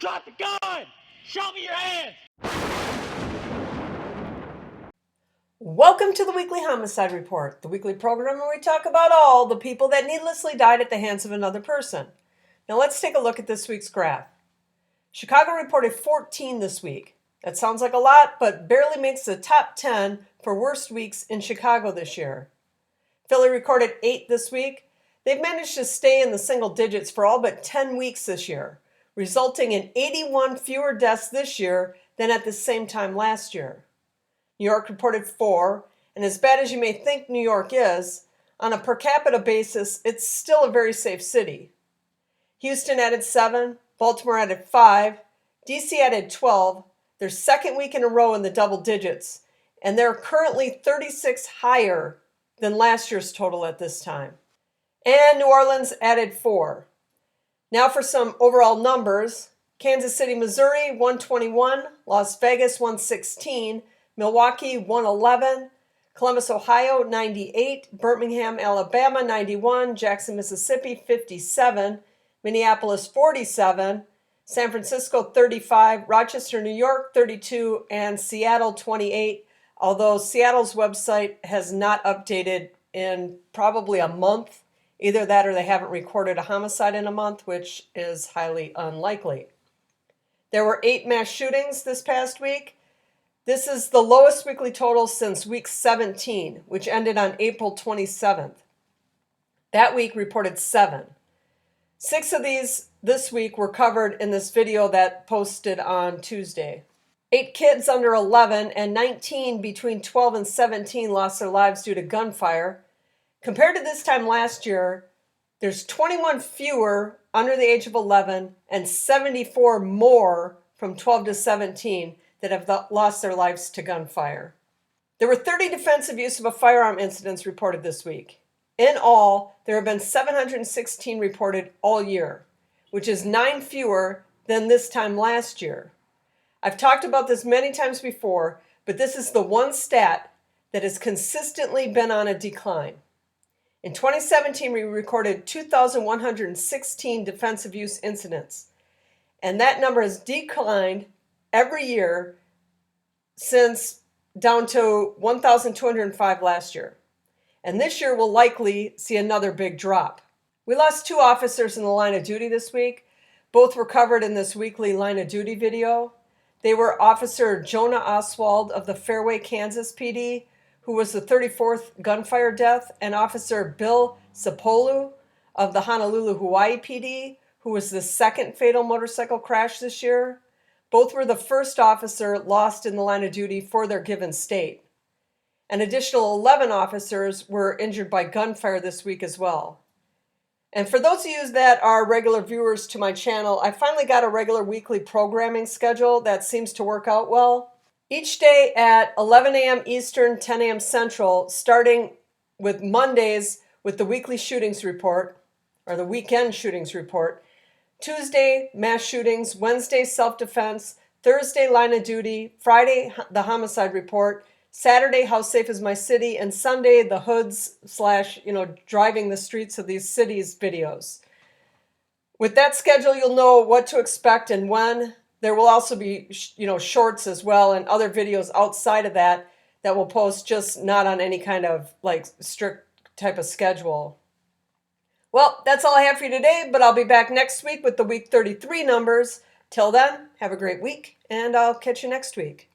Drop the gun! Show me your hands! Welcome to the Weekly Homicide Report, the weekly program where we talk about all the people that needlessly died at the hands of another person. Now let's take a look at this week's graph. Chicago reported 14 this week. That sounds like a lot, but barely makes the top 10 for worst weeks in Chicago this year. Philly recorded 8 this week. They've managed to stay in the single digits for all but 10 weeks this year, resulting in 81 fewer deaths this year than at the same time last year. New York reported 4, and as bad as you may think New York is, on a per capita basis, it's still a very safe city. Houston added 7, Baltimore added 5, DC added 12, their second week in a row in the double digits, and they're currently 36 higher than last year's total at this time. And New Orleans added 4. Now for some overall numbers. Kansas City, Missouri, 121, Las Vegas, 116, Milwaukee, 111, Columbus, Ohio, 98, Birmingham, Alabama, 91, Jackson, Mississippi, 57, Minneapolis, 47, San Francisco, 35, Rochester, New York, 32, and Seattle, 28, although Seattle's website has not updated in probably a month. Either that or they haven't recorded a homicide in a month, which is highly unlikely. There were 8 mass shootings this past week. This is the lowest weekly total since week 17, which ended on April 27th. That week reported 7. 6 of these this week were covered in this video that posted on Tuesday. 8 kids under 11 and 19 between 12 and 17 lost their lives due to gunfire. Compared to this time last year, there's 21 fewer under the age of 11 and 74 more from 12 to 17 that have lost their lives to gunfire. There were 30 defensive use of a firearm incidents reported this week. In all, there have been 716 reported all year, which is 9 fewer than this time last year. I've talked about this many times before, but this is the one stat that has consistently been on a decline. In 2017, we recorded 2,116 defensive use incidents, and that number has declined every year since down to 1,205 last year. And this year we'll likely see another big drop. We lost 2 officers in the line of duty this week. Both were covered in this weekly line of duty video. They were Officer Jonah Oswald of the Fairway, Kansas PD, who was the 34th gunfire death, and Officer Bill Sapolu of the Honolulu, Hawaii PD, who was the second fatal motorcycle crash this year. Both were the first officer lost in the line of duty for their given state. An additional 11 officers were injured by gunfire this week as well. And for those of you that are regular viewers to my channel, I finally got a regular weekly programming schedule that seems to work out well. Each day at 11 a.m. Eastern, 10 a.m. Central, starting with Mondays with the weekly shootings report, or the weekend shootings report, Tuesday, mass shootings, Wednesday, self-defense, Thursday, line of duty, Friday, the homicide report, Saturday, how safe is my city, and Sunday, the hoods / driving the streets of these cities videos. With that schedule, you'll know what to expect and when. There will also be, shorts as well and other videos outside of that we'll post, just not on any kind of strict type of schedule. Well, that's all I have for you today, but I'll be back next week with the week 33 numbers. Till then, have a great week, and I'll catch you next week.